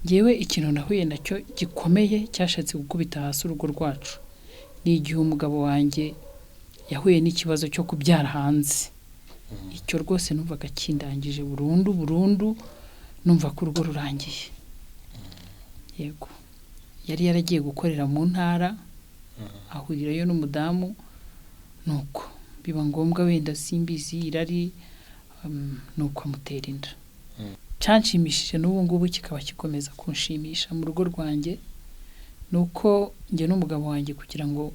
Ngewe ikintu nahuye nacyo gikomeye cyashatse gukubita hasi urugo rwacu ni igihe umugabo wanjye yahuye n'ikibazo cyo kubyara hanze. Icyo rwose numvaga kindangije burundu numva ko urugo rurangiye. Yego yari yaragiye gukorera mu ntara ahurirayo n'umudamu nuko biba ngombwa wenda simbizi irari nuko amutera inda. Cyanshimishije n'ubu ngubu kikaba kikomeza kunshimisha mu rugo rwanjye nuko nge n'umugabo wanjye kugira ngo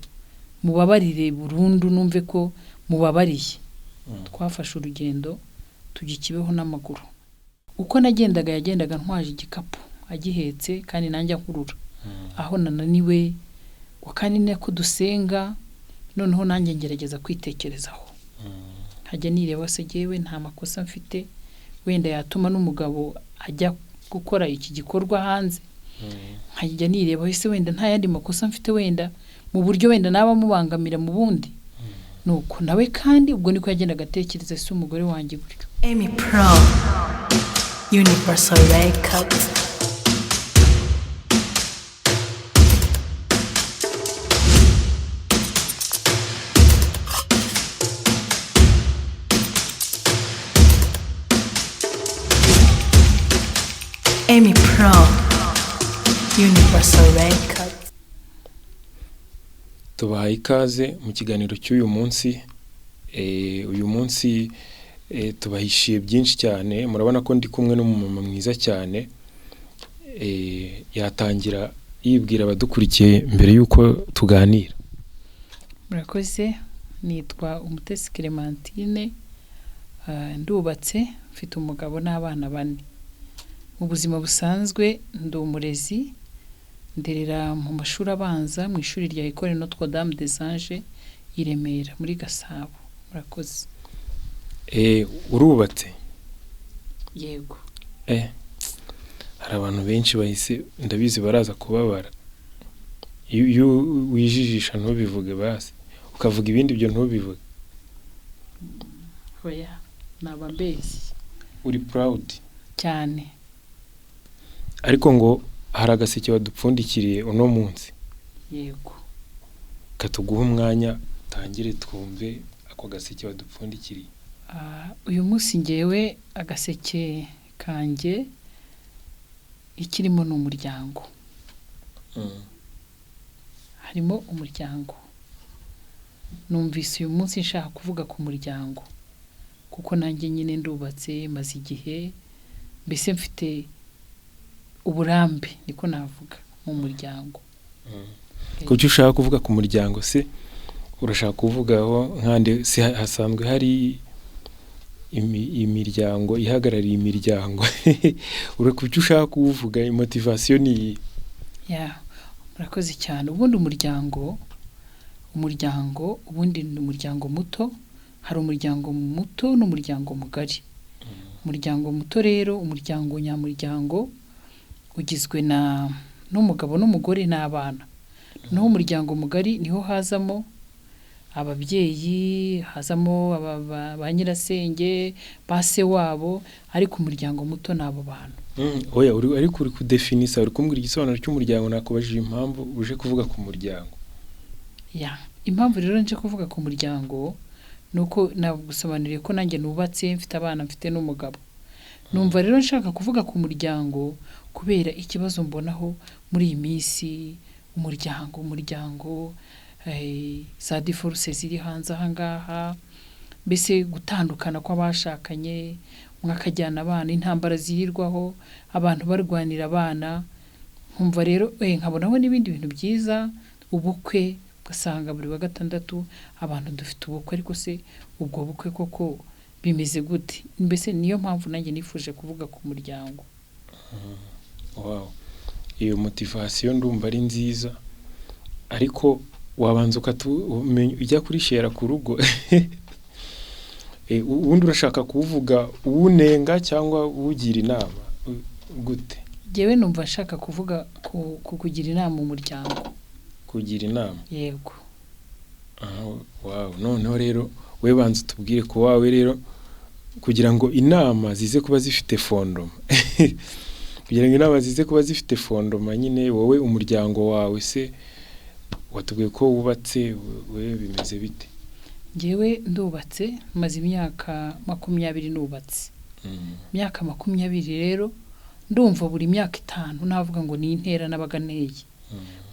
mubabarire burundu numve ko mubabariye. Twafashe urugendo tujya KIBEHO n'amaguru. Uko yagendaga ntwaje igikapu agihetse kandi nanjye ankurura. Aho nananiwe wakanine ko dusenga noneho nanjye ngerageza kwitekerezaho. Hajya nireba se jewe nta makosa mfite wenda yatuma n'umugabo ajya gukora iki gikorwa hanze. Hajya nireba ese wenda nta yandi makosa mfite wenda mu buryo wenda naba mubangamira mu bundi. Nuko nawe kandi ubwo niko yagendaga atekereza se umugore wanjye buryo. Emmy Pro Universal Records. Emmy Pro Universal Records. Tubahaye ikaze mu kiganiro cy'uyu munsi. Uyu munsi tubahishiye byinshi cyane. Murabona ko ndi kumwe n'umumama mwiza cyane. Yatangira yibwira abadukurikiye mbere yuko tuganira. Murakoze, nitwa Umutesi Clementine. Ndubatse mfite umugabo n'abana 4. Mu buzima busanzwe ndi umurezi nderera mu mashuri abanza mu ishuri rya Ecole Notre Dame des Anges i Remera muri Gasabo. Murakoze. Urubatse? Yego. Hari abantu benshi bahise ndabizi baraza kubabara. Iyo wijijisha ntubivuge basi ukavuga ibindi byo ntubivuge. Oya naba mbese. Uri proud cyane. Ariko ngo hari agaseke wadupfundikiriye uno munsi. Yego. Katuguha umwanya tangire twumve ako gaseke wadupfundikiriye. Uyu munsi ngewe agaseke kanjye ikirimo n'umuryango. Harimo umuryango. Numvise uyu munsi nshaka kuvuga ku muryango kuko nanjye nyine ndubatse maze igihe mbese mfite uburambe niko navuga mu muryango. Kuki ushaka kuvuga ku muryango se urashaka kuvugaho nkande se hasanzwe hari imiryango ihagarariye imiryango. Kuki ushaka kuvuga motivation ni murakoze cyane. Ubundi umuryango ubundi ni umuryango muto. Hari umuryango muto n'umuryango mugari. Umuryango muto rero umuryango nyamuryango ugizwe n'umugabo n'umugore n'abana. Naho umuryango mugari niho hazamo ababyeyi, hazamo ba nyirasenge, base wabo, ariko umuryango muto nabo bantu. Oya ariko uri kudefinisa uri kumbwira igisobanuro cy'umuryango nakubajije impamvu uje kuvuga ku muryango. Impamvu rero nje kuvuga ku muryango nuko nagusobanuriye ko nanjye nubatse mfite abana mfite n'umugabo. Numva rero nshaka kuvuga ku muryango kubera ikibazo mbonaho muri iyi minsi. Umuryango za divorce ziri hanze aha ngaha, mbese gutandukana kw'abashakanye, mwakajyana abana, intambara zirirwaho, abantu barwanira abana. Nkumva rero nkabonaho n'ibindi bintu byiza, ubukwe ugasanga buri wa gatandatu abantu dufite ubukwe, ariko se ubwo bukwe koko bimeze gute? Mbese niyo mpamvu nanjye nifuje kuvuga ku muryango. Wow. Iyo motivation ndumva ari nziza, ariko wabanza ujya kuri share ku rugo. Ubundi urashaka kuvuga uwunenga cyangwa uwugira inama gute? Jewe numva nshaka kuvuga kugira inama mu muryango. Kugira inama? Yego. Wow. Noneho rero we banza tubwire ko wawe rero kugira ngo inama zize kuba zifite fondoma. kugira ngo inama zize kuba zifite fondoma nyine wowe umuryango wawe se watubwiye ko wubatse we bimeze bite? Njyewe ndubatse maze imyaka 20 nubatse. Imyaka 20 rero ndumva buri myaka 5 navuga ngo ni intera nabaga nteye.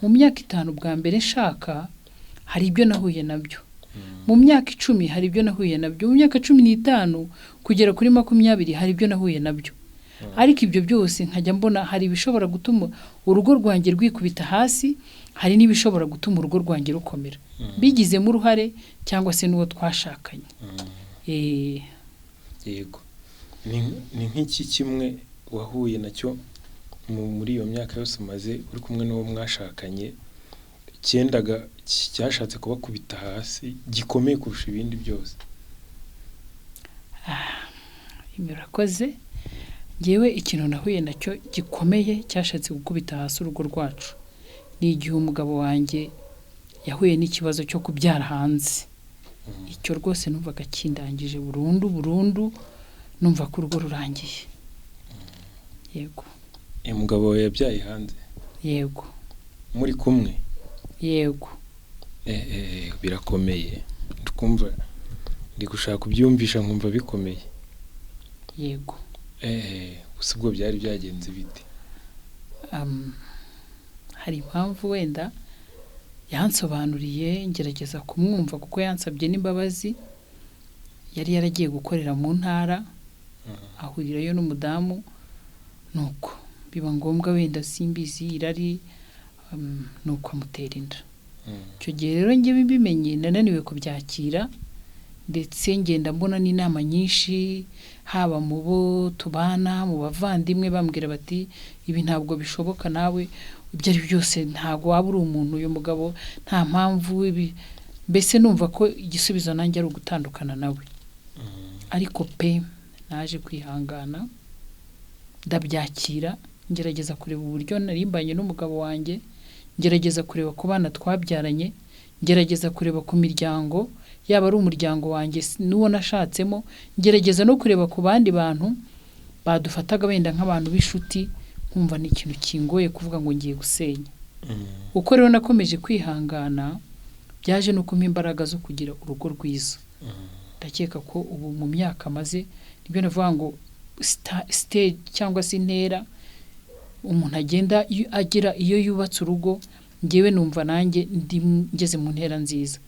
Mu myaka 5 bwa mbere nshaka hari ibyo nahuye nabyo. Mu myaka 10 hari ibyo nahuye nabyo. Mu myaka 15 kugera kuri 20 hari ibyo nahuye nabyo. Ariko ibyo byose nkajya mbona hari ibishobora gutuma urugo rwanjye rwikubita hasi, hari n'ibishobora gutuma urugo rwanjye rukomera. Bigizemo uruhare cyangwa se n'uwo twashakanye. Yego. Ni nk'iki kimwe wahuye nacyo muri iyo myaka yose umaze uri kumwe n'uwo mwashakanye cyendaga cyashatse kubakubita hasi gikomeye kurusha ibindi byose? Murakoze. Njyewe ikintu nahuye nacyo gikomeye cyashatse gukubita hasi urugo rwacu ni igihe umugabo wanjye yahuye n'ikibazo cyo kubyara hanze. Icyo rwose numvaga kindangije burundu numva ko urugo rurangiye. Yego. Umugabo wawe yabyaye hanze? Yego. Muri kumwe? Yego. Birakomeye. Ndikumva ndi gushaka kubyumvisha nkumva bikomeye. Yego. Gusa ubwo byari byagenze bite? Hari impamvu wenda yansobanuriye ngerageza kumwumva kuko yansabye n'imbabazi. Yari yaragiye gukorera mu ntara ahurirayo n'umudamu, nuko biba ngombwa wenda simbizi irari nuko amutera inda. Icyo gihe rero njye bimenye nananiwe kubyakira, ndetse ngenda mbona n'inama nyinshi haba mu bo tubana mu bavandimwe bambwira bati ibi ntabwo bishoboka, nawe ibyo ari byose ntago waba uri umuntu, uyu mugabo nta mpamvu ibi. Mbese numva ko igisubizo nanjye ari ugutandukana nawe. Ariko pe naje kwihangana ndabyakira, ngerageza kureba uburyo narimbanye n'umugabo wanjye, ngerageza kureba ku bana twabyaranye, ngerageza kureba ku miryango yaba ari umuryango wanjye n'uwo nashatsemo, ngerageza no kureba ku bandi bantu badufataga wenda nk'abantu b'inshuti, nkumva ni ikintu kingoye kuvuga ngo ngiye gusenya. Uko rero nakomeje kwihangana byaje no kumpa imbaraga zo kugira urugo rwiza. Ndakeka ko ubu mu myaka maze nibyo navuga ngo stage cyangwa se intera umuntu agenda agira iyo yubatse urugo, ngewe numva nanjye ngeze mu ntera nziza.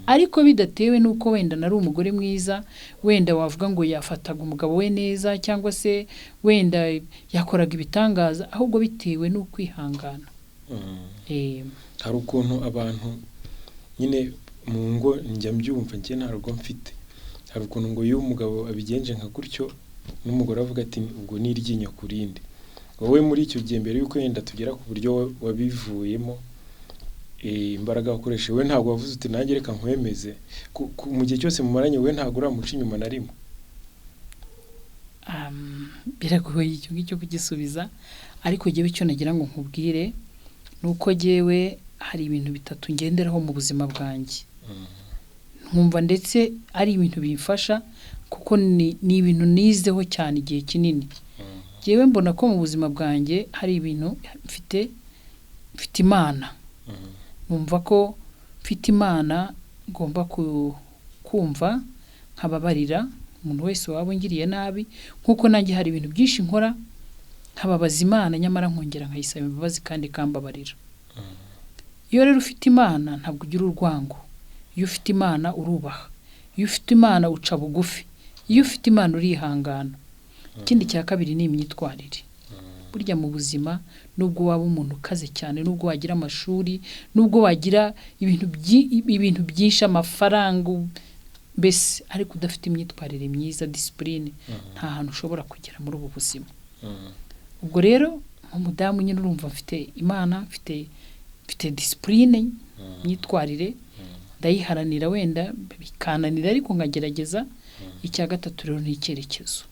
Ariko bidatewe nuko wenda nari umugore mwiza, wenda wavuga ngo yafataga umugabo we neza cyangwa se wenda yakoraga ibitangaza, ahubwo bitewe no kwihangana. Hari ukuntu abantu nyine mu ngo njya mbyumva njye nta rugo mfite, hari ukuntu ngo iyo umugabo abigenje nka gutyo n'umugore avuga ati ubwo ni iryinyo kurindi. Wowe muri icyo gihe mbere yuko yenda tugera ku buryo wabivuyemo imbaraga wakoresheje, we ntabwo wavuze uti nanjye reka nkwemeze mu gihe cyose mumaranye, we ntabwo uramuca inyuma na rimwe? Biragoye icyo ngicyo kugisubiza, ariko jyewe icyo nagira ngo nkubwire nuko jyewe hari ibintu bitatu ngenderaho mu buzima bwanjye. Nkumva ndetse ari ibintu bimfasha kuko ni ibintu nizeho cyane igihe kinini. Jyewe mbona ko mu buzima bwanjye hari ibintu mfite Imana. Numva ko mfite Imana ngomba kumva nkababarira umuntu wese waba ngiriye nabi, nkuko nanjye hari ibintu byinshi nkora nkababaza Imana, nyamara nkongera nkayisaba imbabazi kandi kambabarira. Iyo rero ufite Imana ntabwo ugira urwango. Iyo ufite Imana urubaha. Iyo ufite Imana uca bugufi. Iyo ufite Imana urihangana. Ikindi cya kabiri ni imyitwarire. Burya mu buzima nubwo waba umuntu ukaze cyane, nubwo wagira amashuri, nubwo wagira ibintu byinshi, amafaranga, mbese ariko udafite imyitwarire myiza, discipline, nta hantu ushobora kugera muri ubu buzima. Ubwo rero umudamu nyine urumva mfite Imana, mfite discipline, imyitwarire ndayiharanira, wenda bikananira ariko nkagerageza. Icya gatatu rero ni icyerekezo.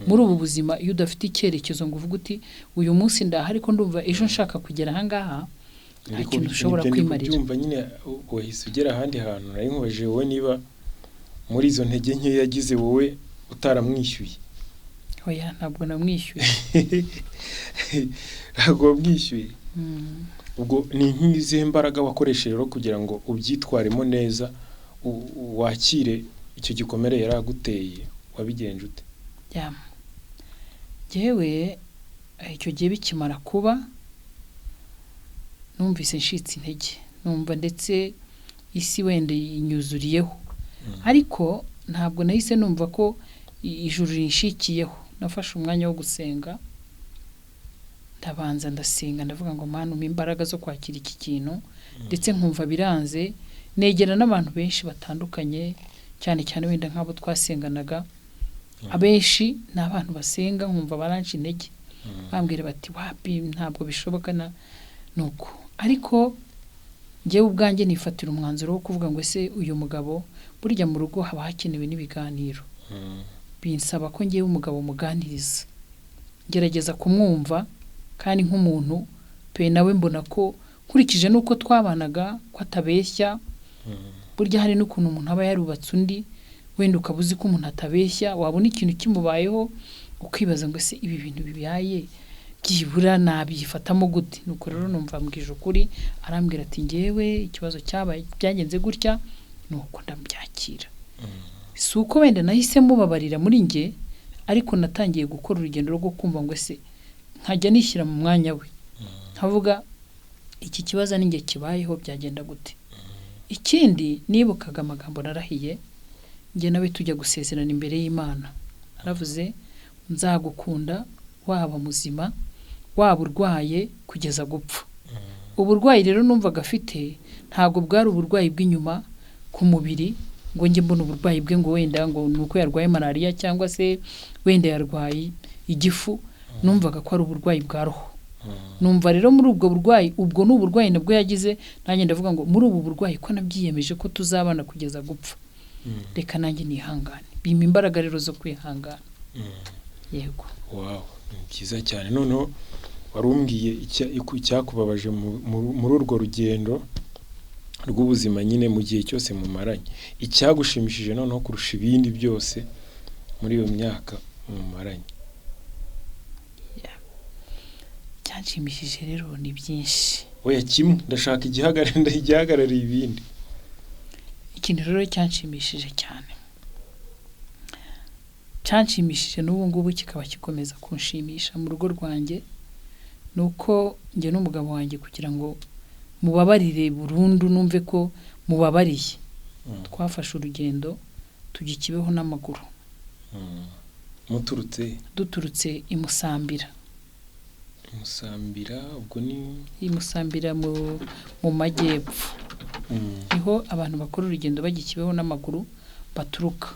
Muri ubu buzima iyo udafite icyerekezo ngo uvuge uti uyu munsi ndaha ariko ndumva ejo nshaka kugera aha ngaha, nta kintu ushobora kwimarira. Ndumva nyine wahise ugera ahandi hantu. Nari nkubaje wowe niba muri izo ntege nke yagize wowe utaramwishyuye. oya ntabwo namwishyuye ntabwo mwishyuye ubwo ni nk'izihe mbaraga wakoresheje rero kugira ngo ubyitwaremo neza wakire icyo gikomere yaraguteye wabigenje ute yewe icyo gihe bikimara kuba numvise nshitse intege numva ndetse isi wenda inyuzuriyeho ariko ntabwo nahise numva ko ijuru rinshikiyeho nafashe umwanya wo gusenga ndabanza ndasenga ndavuga ngo Mana umpa imbaraga zo kwakira iki kintu ndetse nkumva biranze negera n'abantu benshi batandukanye cyane cyane wenda nk'abo twasenganaga abenshi n'abantu basenga nkumva baranshi intege bambwira bati wapi ntabwo bishoboka nuko ariko njyewe ubwanjye nifatira umwanzuro wo kuvuga ngo ese uyu mugabo burya mu rugo haba hakenewe n'ibiganiro binsaba ko ngiye umugabo muganiriza gerageza kumwumva kandi nk'umuntu pe nawe mbona ko kurikije nuko twabanaga ko atabeshya burya hari n'ukuntu umuntu aba yarubatse undi wenda ukabuzi ko umuntu atabeshya wabona ikintu kimubayeho ukibaza ngo ese ibi bintu bibaye byibura nabyifatamo gute nuko rero numva mbwije ukuri arambwira ati ngewe ikibazo cyabaye byagenze gutya nuko ndabyakira si uko wenda nahise mubabarira muri nge ariko natangiye gukora urugendo rwo kumva ngo ese nkajya nishyira mu mwanya we nkavuga iki kibazo ninge kibayeho byagenda gute ikindi nibukaga amagambo narahiye nge nawe tujya gusezerana imbere y'Imana aravuze nzagukunda waba muzima waba urwaye kugeza gupfa uburwayi rero numvaga afite ntago bwari uburwayi bw'inyuma ku mubiri ngo nge mbona uburwayi bwe ngo wenda ngo nuko yarwaye malaria cyangwa se wenda yarwaye igifu numvaga ko ari uburwayi bwa roho numva rero muri ubwo burwayi ubwo n'uburwayi nabwo yagize nanjye ndavuga ngo muri ubu burwayi ko nabyiyemeje ko tuzabana kugeza gupfa reka nanjye nihangane bimpa imbaraga rero zo kwihangana yego wow byiza cyane noneho warumbwiye icyakubabaje muri urwo rugendo rw'ubuzima nyine mu gihe cyose mumaranye icyagushimishije noneho kurusha ibindi byose muri iyo myaka mumaranye cyanshimishije rero ni byinshi oya kimwe ndashaka igihagarariye ibindi ikintu rero cyanshimishije cyane cyanshimishije n'ubu ngubu kikaba kikomeza kunshimisha mu rugo rwanjye nuko njye n'umugabo wanjye kugira ngo mubabarire burundu numve ko mubabariye twafashe urugendo tujya KIBEHO n'amaguru duturutse imusambira ubwo ni imusambira mu majyepfo niho abantu bakora urugendo bajya KIBEHO n'amaguru baturuka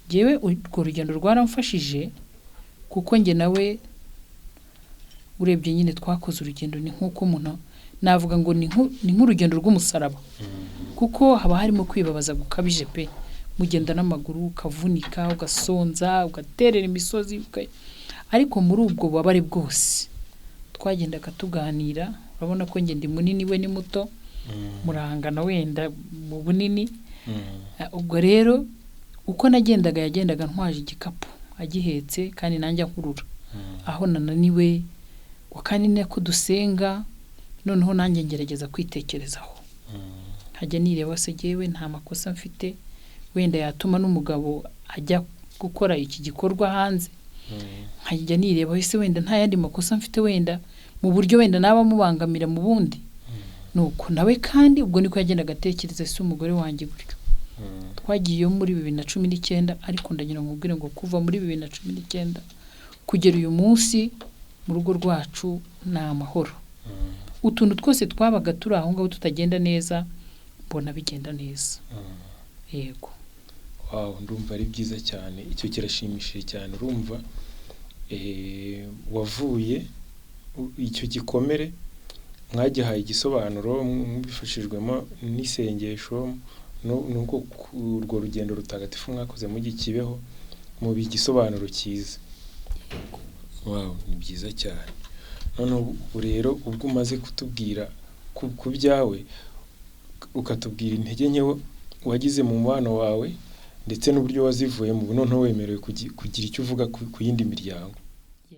jewe urwo rugendo rwaramfashije kuko nge nawe urebye nyine twakoze urugendo ni nkuko umuntu navuga ngo ni nk'urugendo rw'umusaraba kuko haba harimo kwibabaza gukabije pe mugenda n'amaguru ukavunika ugasonza ugaterera imisozi ariko muri ubwo bubabare bwose twagendaga tuganira urabona ko nge ndi munini we ni muto murangana wenda mu bunini ubwo rero uko nagendaga yagendaga ntwaje igikapu agihetse kandi nanjye ankurura aho nananiwe kandi nako dusenga noneho nanjye ngerageza kwitekerezaho hajya nireba se jewe nta makosa mfite wenda yatuma n'umugabo ajya gukora iki gikorwa hanze hajya nireba ese wenda nta yandi makosa mfite wenda mu buryo wenda naba mubangamira mu bundi nuko nawe kandi ubwo niko yagendaga atekereza se umugore wanjye gutyo twagiye muri 2019 ariko ndagira ngo ubwire ngo kuva muri 2019 kugera uyu munsi mu rugo rwacu na amahoro utuntu twose twabaga turi aho ngaho tutagenda neza mbona bigenda neza yego wow ndumva ari byiza cyane icyo kirashimishije cyane urumva wavuye icyo gikomere mwagihaye igisobanuro mbifashijwemo n'isengesho nuko urwo rugendo rutagatifu mwakoze mu KIBEHO mu bigisobanuro cyiza wow ni byiza cyane none rero ubwo umaze kutubwira ku byawe ukatubwira intege nke wagize mu mubano wawe ndetse n'uburyo wazivuyemo ubu noneho wemerewe kugira icyo uvuga ku yindi miryango